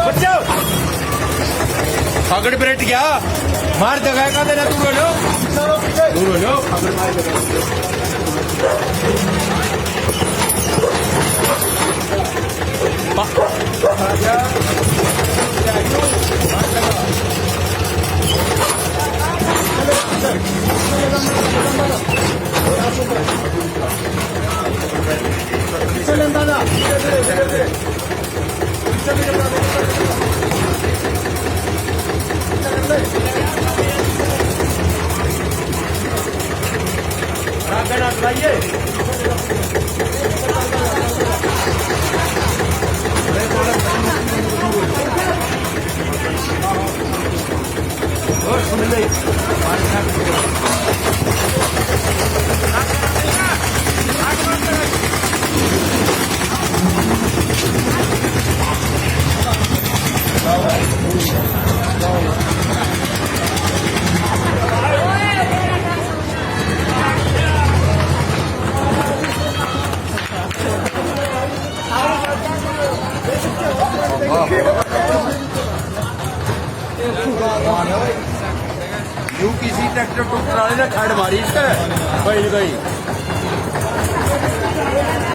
बच्चो पकड़ ब्रेट गया मार जगह का देना दूर हो लो पकड़ मार यू किसी ट्रैक्टर टुक्टर वाले ने खड़ मारी इसका भाई भाई